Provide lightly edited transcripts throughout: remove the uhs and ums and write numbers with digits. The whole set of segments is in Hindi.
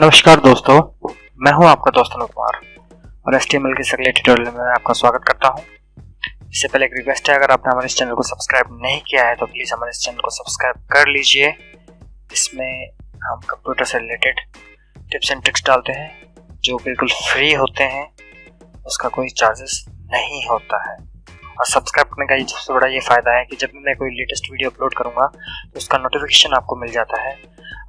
नमस्कार दोस्तों, मैं हूं आपका दोस्त अनु कुमार और HTML के इस अगले ट्यूटोरियल में आपका स्वागत करता हूं। इससे पहले एक रिक्वेस्ट है, अगर आपने हमारे इस चैनल को सब्सक्राइब नहीं किया है तो प्लीज़ हमारे इस चैनल को सब्सक्राइब कर लीजिए। इसमें हम कंप्यूटर से रिलेटेड टिप्स एंड ट्रिक्स डालते हैं जो बिल्कुल फ्री होते हैं, उसका कोई चार्जेस नहीं होता है। और सब्सक्राइब करने का ये सबसे बड़ा ये फ़ायदा है कि जब भी मैं कोई लेटेस्ट वीडियो अपलोड करूँगा तो उसका नोटिफिकेशन आपको मिल जाता है।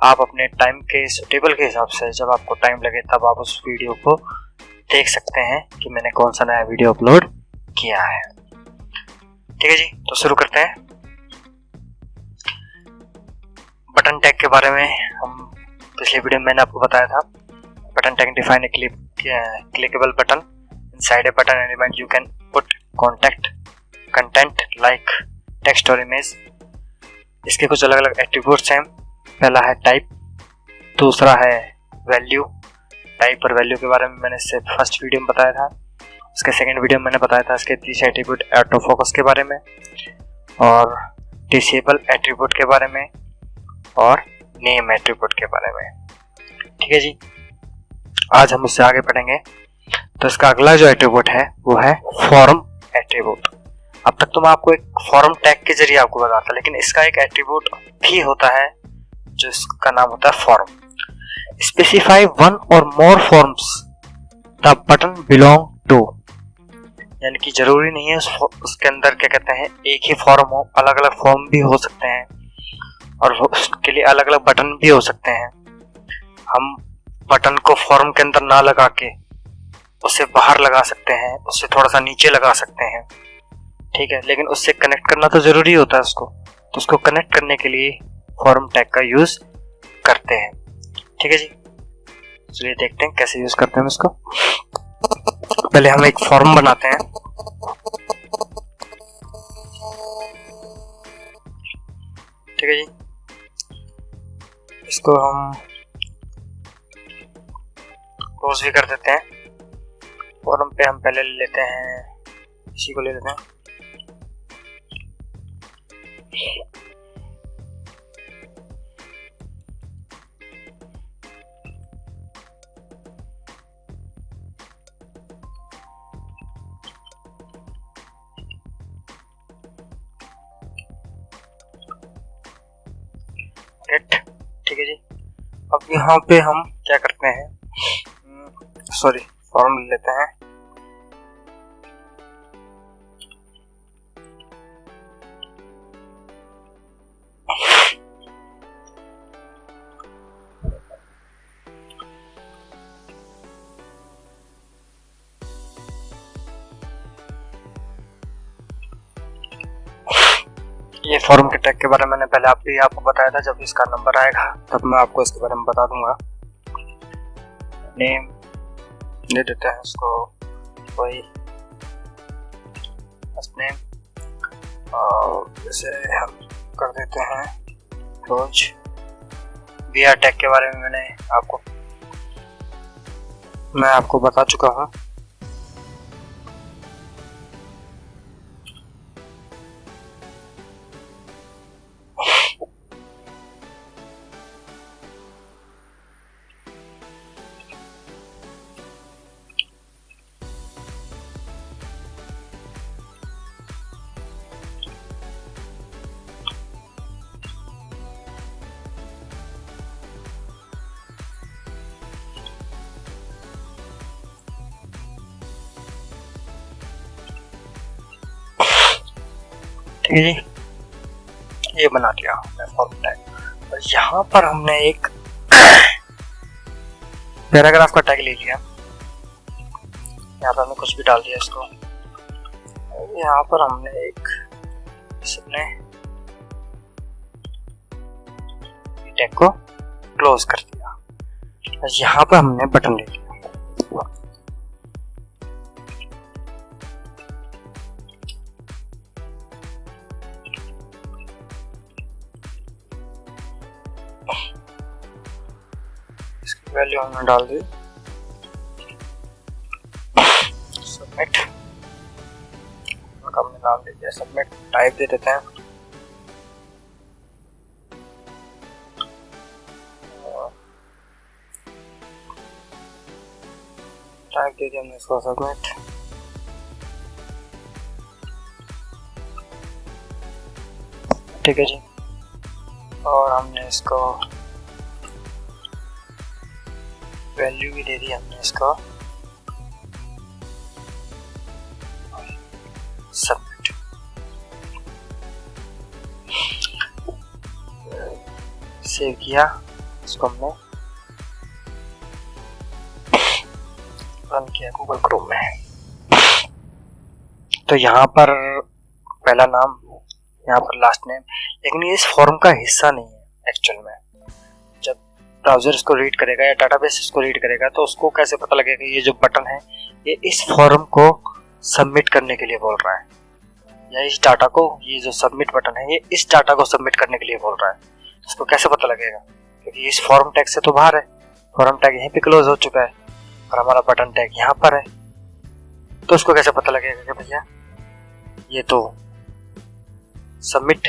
आप अपने टाइम के सुटेबल के हिसाब से जब आपको टाइम लगे तब आप उस वीडियो को देख सकते हैं कि मैंने कौन सा नया वीडियो अपलोड किया है। ठीक है जी, तो शुरू करते हैं। बटन टैग के बारे में हम पिछले वीडियो में मैंने आपको बताया था। Button tag define a clickable button inside a button element you can put content like text और इमेज। इसके कुछ अलग अलग एट्रीब्यूट्स हैं। पहला है टाइप, दूसरा है वैल्यू। टाइप और वैल्यू के बारे में मैंने इससे फर्स्ट वीडियो में बताया था। इसके सेकंड वीडियो में मैंने बताया था इसके तीसरे एट्रीब्यूट ऑटो फोकस के बारे में और डिसेबल एट्रीब्यूट के बारे में और नेम एट्रीब्यूट के बारे में। ठीक है जी, आज हम उससे आगे बढ़ेंगे। तो इसका अगला जो एट्रीब्यूट है वो है फॉर्म एट्रीब्यूट। अब तक तो मैं आपको एक फॉर्म टैग के जरिए आपको बताता, लेकिन इसका एक एट्रीब्यूट भी होता है जो इसका नाम होता है फॉर्म। स्पेसिफाई वन और more forms the button belong to, यानी कि जरूरी नहीं है उसके अंदर क्या कहते हैं एक ही फॉर्म हो, अलग अलग फॉर्म भी हो सकते हैं और उसके लिए अलग अलग बटन भी हो सकते हैं। हम बटन को फॉर्म के अंदर ना लगा के उससे बाहर लगा सकते हैं, उससे थोड़ा सा नीचे लगा सकते हैं। ठीक है, लेकिन उससे कनेक्ट करना तो जरूरी होता है उसको, तो उसको कनेक्ट करने के लिए फॉर्म टैग का यूज करते हैं। ठीक है जी, चलिए देखते हैं कैसे यूज करते हैं इसको। पहले हम एक फॉर्म बनाते हैं। ठीक है जी, इसको हम क्लोज भी कर देते हैं। फॉर्म पे हम पहले ले लेते हैं, इसी को ले लेते हैं। ठीक है जी, अब यहाँ पे हम क्या करते हैं, फॉर्म ले लेते हैं। ये फॉर्म के टैग के बारे में मैंने पहले आपको बताया था। जब इसका नंबर आएगा तब मैं आपको इसके बारे में बता दूंगा। नेम दे देते हैं इसको कोई फर्स्ट नेम और इसे हम कर देते हैं क्लोज। BR टैग के बारे में मैं आपको बता चुका हूँ। ठीक है जी, ये बना दिया हमने फॉर्म टैग। और यहाँ पर हमने एक पैराग्राफ का टैग ले लिया। यहाँ पर हमने कुछ भी डाल दिया इसको। यहाँ पर हमने एक इसने टैग को क्लोज कर दिया। यहाँ पर हमने बटन ले लिया। इसकी वैल्यू हमने डाल दी, सबमिट। हमने नाम दे दिया सबमिट। टाइप दे देते हैं दे दिया हमने इसको सबमिट। ठीक है जी, और हमने इसको वैल्यू भी दे दी हमने इसको सबमिट। सेव किया, इसको हमने रन किया गूगल क्रोम में। तो यहाँ पर पहला नाम, यहाँ पर लास्ट नेम, लेकिन ये इस फॉर्म का हिस्सा नहीं है एक्चुअल में। जब ब्राउजर इसको रीड करेगा या डाटाबेस इसको रीड करेगा तो उसको कैसे पता लगेगा ये जो बटन है ये इस फॉर्म को सबमिट करने के लिए बोल रहा है, या इस डाटा को, ये जो सबमिट बटन है ये इस डाटा को सबमिट करने के लिए बोल रहा है। उसको कैसे पता लगेगा, क्योंकि इस फॉर्म टैग से तो बाहर है, फॉर्म टैग यहीं पे क्लोज हो चुका है और हमारा बटन टैग यहाँ पर है। तो उसको कैसे पता लगेगा कि भैया ये तो सबमिट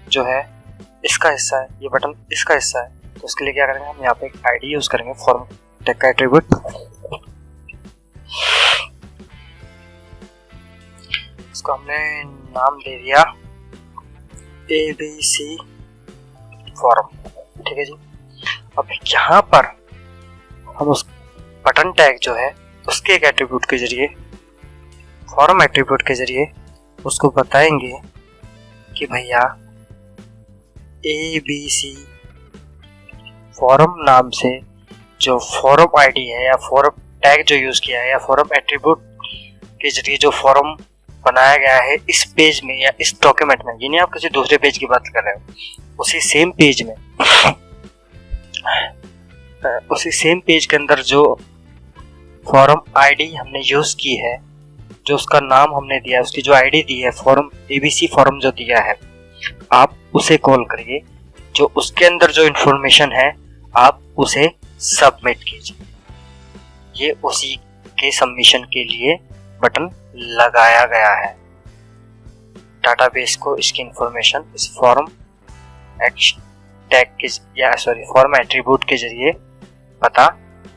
जो है इसका हिस्सा है, ये बटन इसका हिस्सा है। तो उसके लिए क्या करेंगे, हम यहाँ पे एक आईडी यूज करेंगे, फॉर्म टैग का एट्रीब्यूट। इसको हमने नाम दे दिया ABC फॉर्म। ठीक है जी, अब यहाँ पर हम उस बटन टैग जो है उसके एक एट्रीब्यूट के जरिए, फॉर्म एट्रीब्यूट के जरिए उसको बताएंगे कि भैया ABC फॉर्म नाम से जो फॉर्म आईडी है या फॉर्म टैग जो यूज किया है या फॉर्म एट्रीब्यूट के जरिए जो फॉर्म बनाया गया है इस पेज में या इस डॉक्यूमेंट में, यानी आप किसी दूसरे पेज की बात कर रहे हो, उसी सेम पेज में, उसी सेम पेज के अंदर जो फॉर्म आईडी हमने यूज की है, जो उसका नाम हमने दिया है, उसकी जो आईडी दी है, फॉर्म ABC फॉर्म जो दिया है, आप उसे कॉल करिए। जो उसके अंदर जो इंफॉर्मेशन है आप उसे सबमिट कीजिए। ये उसी के सबमिशन के लिए बटन लगाया गया है। डाटाबेस को इसकी इंफॉर्मेशन इस फॉर्म टैग के या फॉर्म एट्रीब्यूट के जरिए पता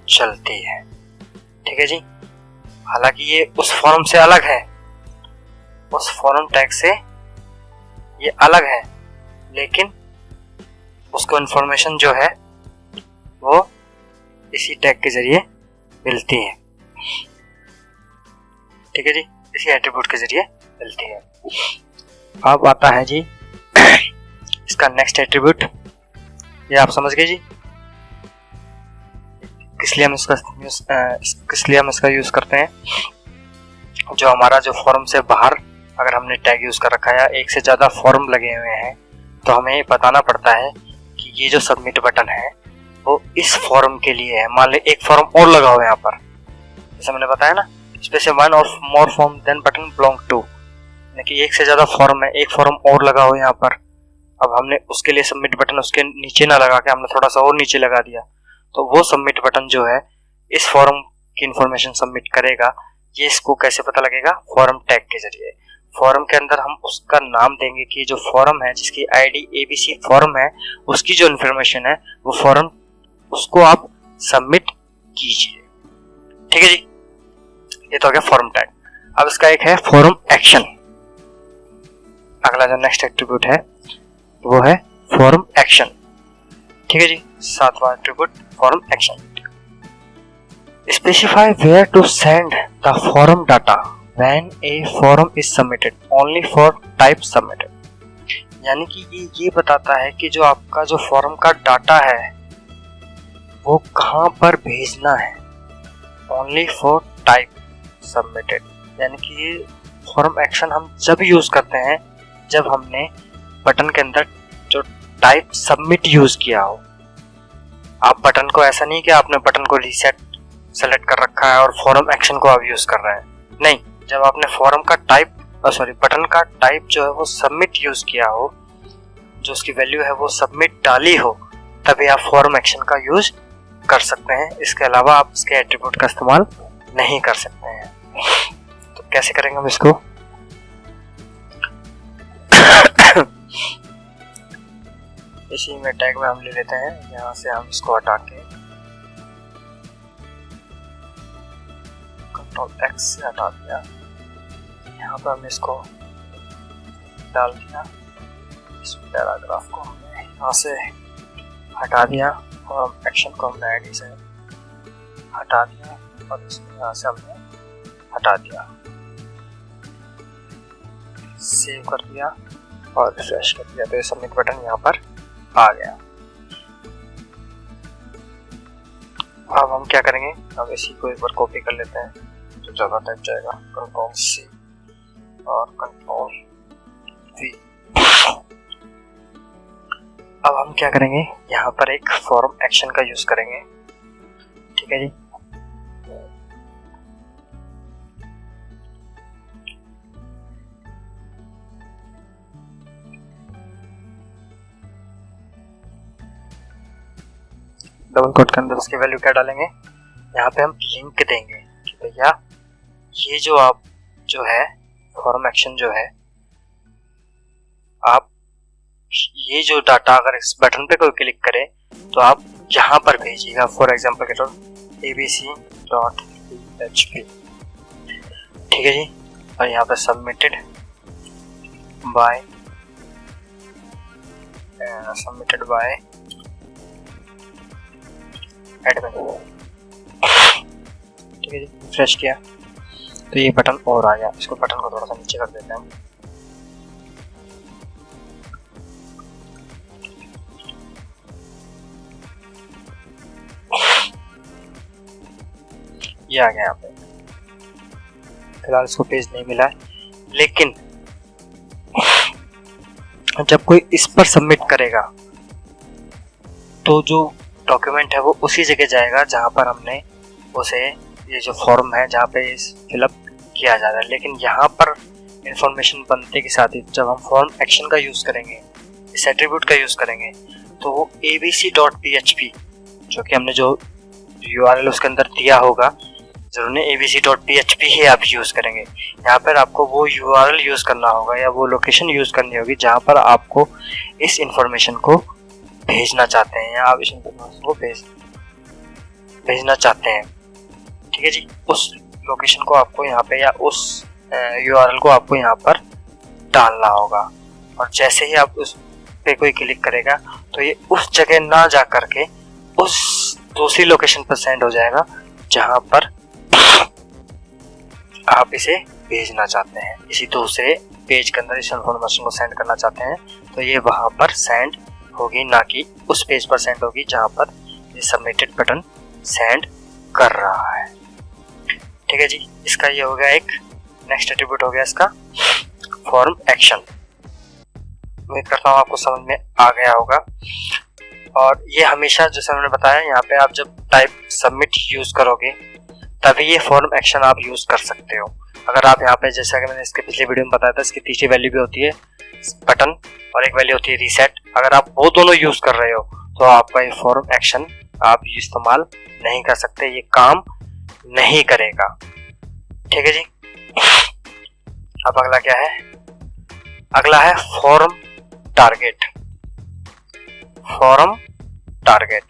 चलती है। ठीक है जी, हालांकि ये उस फॉर्म से अलग है, उस फॉर्म टैग से ये अलग है, लेकिन उसको इंफॉर्मेशन जो है वो इसी टैग के जरिए मिलती है। ठीक है जी, इसी एट्रीब्यूट के जरिए मिलती है। अब आता है जी इसका नेक्स्ट एट्रीब्यूट, ये आप समझ गए जी किस लिए हम इसका यूज करते हैं। जो हमारा जो फॉर्म से बाहर अगर हमने टैग यूज कर रखा है या एक से ज्यादा फॉर्म लगे हुए हैं तो हमें बताना पड़ता है कि ये जो सबमिट बटन है वो इस फॉर्म के लिए है। मान ले एक फॉर्म और लगा हुआ है यहाँ पर, जैसे मैंने बताया ना, स्पेशल वन और more form then button belong to, यानी कि एक से ज्यादा फॉर्म है, एक फॉर्म और लगा हुआ है यहाँ पर। अब हमने उसके लिए सबमिट बटन उसके नीचे ना लगा के हमने थोड़ा सा और नीचे लगा दिया, तो वो सबमिट बटन जो है इस फॉर्म की इंफॉर्मेशन सबमिट करेगा। ये इसको कैसे पता लगेगा, फॉर्म टैग के जरिए। फॉर्म के अंदर हम उसका नाम देंगे कि जो फॉर्म है जिसकी आईडी ABC फॉर्म है उसकी जो इंफॉर्मेशन है वो फॉर्म, उसको आप सबमिट कीजिए। ठीक है जी, ये तो हो गया फॉर्म टैग। अब इसका एक है फॉर्म एक्शन। अगला जो नेक्स्ट एट्रीब्यूट है वो है फॉर्म एक्शन। ठीक है जी, सातवां attribute form action. Specify where to send the form data when a form is submitted only for type submitted. यानी कि ये बताता है कि जो आपका जो फॉर्म का डाटा है वो कहां पर भेजना है, ओनली फॉर टाइप सबमिटेड। यानी कि ये फॉर्म एक्शन हम जब यूज करते हैं जब हमने बटन के अंदर जो टाइप सबमिट यूज किया हो। आप बटन को, ऐसा नहीं कि आपने बटन को रीसेट सेलेक्ट कर रखा है और फॉर्म एक्शन को आप यूज कर रहे हैं, नहीं, जब आपने फॉर्म का टाइप बटन का टाइप जो है वो सबमिट यूज किया हो, जो उसकी वैल्यू है वो सबमिट डाली हो, तभी आप फॉर्म एक्शन का यूज कर सकते हैं। इसके अलावा आप इसके एट्रीब्यूट का इस्तेमाल नहीं कर सकते हैं। तो कैसे करेंगे हम इसको इसी में टैग में हम ले लेते हैं, यहाँ से हम इसको हटा के कंट्रोल एक्स से हटा दिया। यहाँ पर हमने इसको डाल दिया, इस पैराग्राफ को हमने यहाँ से हटा दिया और एक्शन को हमने आईडी से हटा दिया और इसको यहाँ से हमने हटा दिया। सेव कर दिया और रिफ्रेश कर दिया तो ये सबमिट बटन यहाँ पर आ गया। अब हम क्या करेंगे, अब इसी को एक बार कॉपी कर लेते हैं तो ज़्यादा टाइप जाएगा। कंट्रोल सी और कंट्रोल वी। अब हम क्या करेंगे, यहाँ पर एक फॉर्म एक्शन का यूज करेंगे। ठीक है जी, डबल कोट के अंदर उसकी वैल्यू क्या डालेंगे, यहाँ पे हम लिंक देंगे कि भैया ये जो आप जो है फॉर्म एक्शन जो है, आप ये जो डाटा अगर इस बटन पे कोई क्लिक करे तो आप यहाँ पर भेजिएगा। फॉर एग्जांपल के तौर abc.php। ठीक है जी, और यहाँ पे सबमिटेड बाय एडमिन। ठीक है जी, रिफ्रेश किया तो ये बटन और आ गया। इसको बटन को थोड़ा सा नीचे कर देते हैं। ये आ गया यहाँ पे। फिलहाल इसको पेज नहीं मिला है, लेकिन जब कोई इस पर सबमिट करेगा तो जो डॉक्यूमेंट है वो उसी जगह जाएगा जहाँ पर हमने उसे ये जो फॉर्म है जहाँ पे इस फिलअप किया जा रहा है। लेकिन यहाँ पर इंफॉर्मेशन बनते के साथ ही जब हम फॉर्म एक्शन का यूज़ करेंगे, इस एट्रीब्यूट का यूज़ करेंगे, तो वो abc.php जो कि हमने जो URL उसके अंदर दिया होगा, जरूर abc.php ही आप यूज़ करेंगे। यहाँ पर आपको वो URL यूज़ करना होगा या वो लोकेशन यूज़ करनी होगी जहाँ पर आपको इस इंफॉर्मेशन को भेजना चाहते हैं या आप इस इंफॉर्मेशन को भेजना चाहते हैं। ठीक है जी, उस लोकेशन को आपको यहाँ पे या उस URL को आपको यहाँ पर डालना होगा। और जैसे ही आप उस पे कोई क्लिक करेगा तो ये उस जगह ना जा करके उस दूसरी लोकेशन पर सेंड हो जाएगा जहाँ पर आप इसे भेजना चाहते हैं। इसी दूसरे पेज के अंदर इस इंफॉर्मेशन को सेंड करना चाहते हैं तो ये वहाँ पर सेंड होगी, ना कि उस पेज पर सेंड होगी जहाँ पर ये सबमिटेड बटन सेंड कर रहा है। ठीक है जी, इसका ये हो गया एक नेक्स्ट एट्रीब्यूट हो गया इसका फॉर्म एक्शन। उम्मीद करता हूँ आपको समझ में आ गया होगा। और ये हमेशा जैसे हमने बताया, यहाँ पे आप जब टाइप सबमिट यूज करोगे तभी ये फॉर्म एक्शन आप यूज कर सकते हो। अगर आप यहाँ पे, जैसा कि मैंने इसके पिछले वीडियो में बताया था, इसकी तीसरी वैल्यू भी होती है बटन और एक वैल्यू होती है रीसेट। अगर आप वो दोनों यूज कर रहे हो तो आपका ये फॉर्म एक्शन आप इस्तेमाल नहीं कर सकते, ये काम नहीं करेगा। ठीक है जी, अब अगला क्या है, अगला है फॉर्म टारगेट। फॉर्म टारगेट,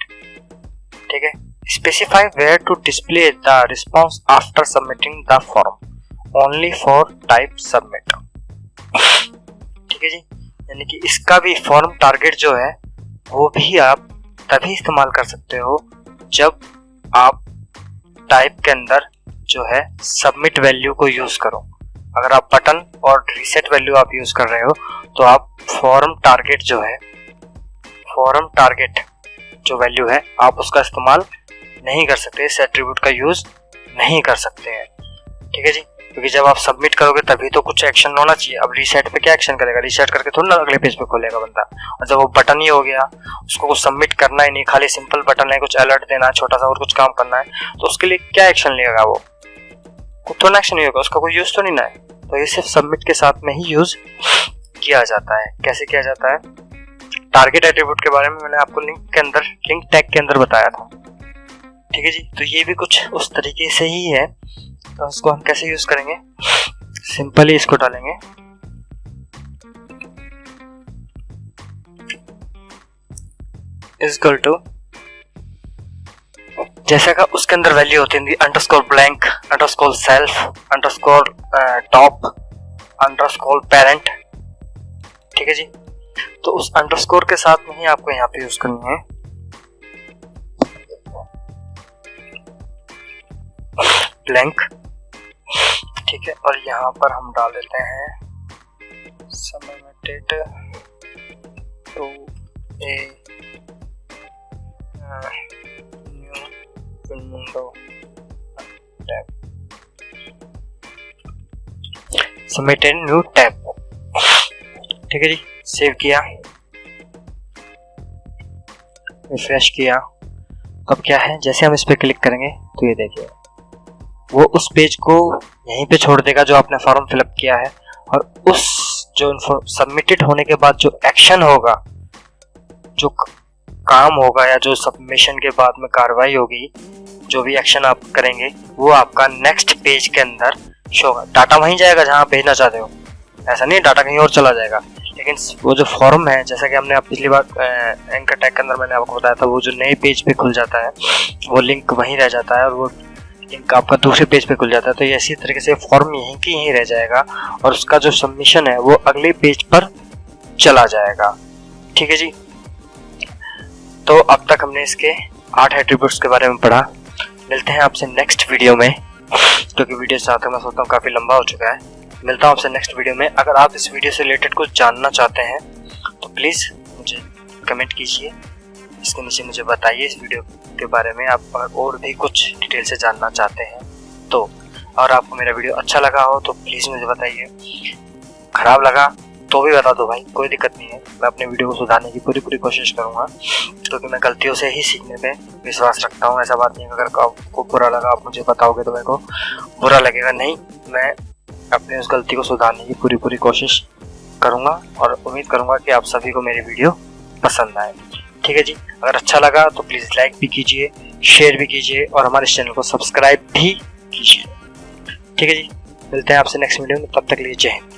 ठीक है, specify where to display the response after submitting the form only for type submit. ठीक है जी, यानी कि इसका भी फॉर्म टारगेट जो है वो भी आप तभी इस्तेमाल कर सकते हो जब आप टाइप के अंदर जो है सबमिट वैल्यू को यूज करो। अगर आप बटन और रीसेट वैल्यू आप यूज कर रहे हो तो आप फॉर्म टारगेट जो है, फॉर्म टारगेट जो वैल्यू है आप उसका इस्तेमाल नहीं कर सकते, इस एट्रीब्यूट का यूज नहीं कर सकते हैं। ठीक है जी, क्योंकि जब आप सबमिट करोगे तभी तो कुछ एक्शन होना चाहिए। अब रीसेट पे क्या एक्शन करेगा, रीसेट करके थोड़ा ना अगले पेज पे खोलेगा बंदा। और जब वो बटन ही हो गया, उसको कुछ सबमिट करना ही नहीं, खाली सिंपल बटन है, कुछ अलर्ट देना है, छोटा सा और कुछ काम करना है, तो उसके लिए क्या एक्शन लेगा वो, कुछ तो एक्शन नहीं होगा, उसका कोई यूज तो नहीं ना है। तो ये सिर्फ सबमिट के साथ में ही यूज किया जाता है। कैसे किया जाता है, टारगेट एट्रीब्यूट के बारे में मैंने आपको लिंक के अंदर, लिंक टैग के अंदर बताया था। ठीक है जी, तो ये भी कुछ उस तरीके से ही है। तो इसको हम कैसे यूज करेंगे, सिंपली इसको डालेंगे इज इक्वल टू जैसा का उसके अंदर वैल्यू होती है underscore blank, underscore self, underscore top, underscore parent. ठीक है जी। तो उस अंडरस्कोर के साथ में ही आपको यहाँ पे यूज करनी है ब्लैंक। ठीक है, और यहाँ पर हम डाल देते हैं submitted to a new window tab, submitted new tab. ठीक है जी, सेव किया, रिफ्रेश किया। अब क्या है, जैसे हम इस पे क्लिक करेंगे तो ये देखिए वो उस पेज को यहीं पे छोड़ देगा जो आपने फॉर्म फिलअप किया है, और उस जो सबमिटेड होने के बाद जो एक्शन होगा, जो काम होगा या जो सबमिशन के बाद में कार्रवाई होगी, जो भी एक्शन आप करेंगे वो आपका नेक्स्ट पेज के अंदर शो होगा। डाटा वहीं जाएगा जहां भेजना चाहते हो, ऐसा नहीं डाटा कहीं और चला जाएगा। लेकिन वो जो फॉर्म है, जैसा कि हमने पिछली बार एंकर टैग के अंदर मैंने आपको बताया था, वो जो नए पेज पे खुल जाता है वो लिंक वहीं रह जाता है और वो लिंक आपका दूसरे पेज पे खुल जाता है। तो ये इसी तरीके से फॉर्म यहीं की यहीं रह जाएगा और उसका जो सबमिशन है वो अगले पेज पर चला जाएगा। ठीक है जी। तो अब तक हमने इसके 8 एट्रीब्यूट्स के बारे में पढ़ा। मिलते हैं आपसे नेक्स्ट वीडियो में, क्योंकि वीडियो से मैं सोचता हूँ काफ़ी लंबा हो चुका है। मिलता हूँ आपसे नेक्स्ट वीडियो में। अगर आप इस वीडियो से रिलेटेड कुछ जानना चाहते हैं तो प्लीज़ मुझे कमेंट कीजिए, इसके नीचे मुझे बताइए इस वीडियो के बारे में आप अगर और भी कुछ डिटेल से जानना चाहते हैं तो। और आपको मेरा वीडियो अच्छा लगा हो तो प्लीज़ मुझे बताइए, खराब लगा तो भी बता दो भाई, कोई दिक्कत नहीं है। मैं अपने वीडियो को सुधारने की पूरी कोशिश करूँगा, क्योंकि मैं गलतियों से ही सीखने पे विश्वास रखता हूँ। ऐसा बात नहीं है अगर आपको बुरा लगा आप मुझे बताओगे तो मेरे को बुरा लगेगा नहीं, मैं अपनी उस गलती को सुधारने की पूरी कोशिश करूँगा और उम्मीद करूँगा कि आप सभी को मेरी वीडियो पसंद आए। ठीक है जी। अगर अच्छा लगा तो प्लीज़ लाइक भी कीजिए, शेयर भी कीजिए और हमारे चैनल को सब्सक्राइब भी कीजिए। ठीक है जी। मिलते हैं आपसे नेक्स्ट वीडियो में, तब तक के लिए जय हिंद।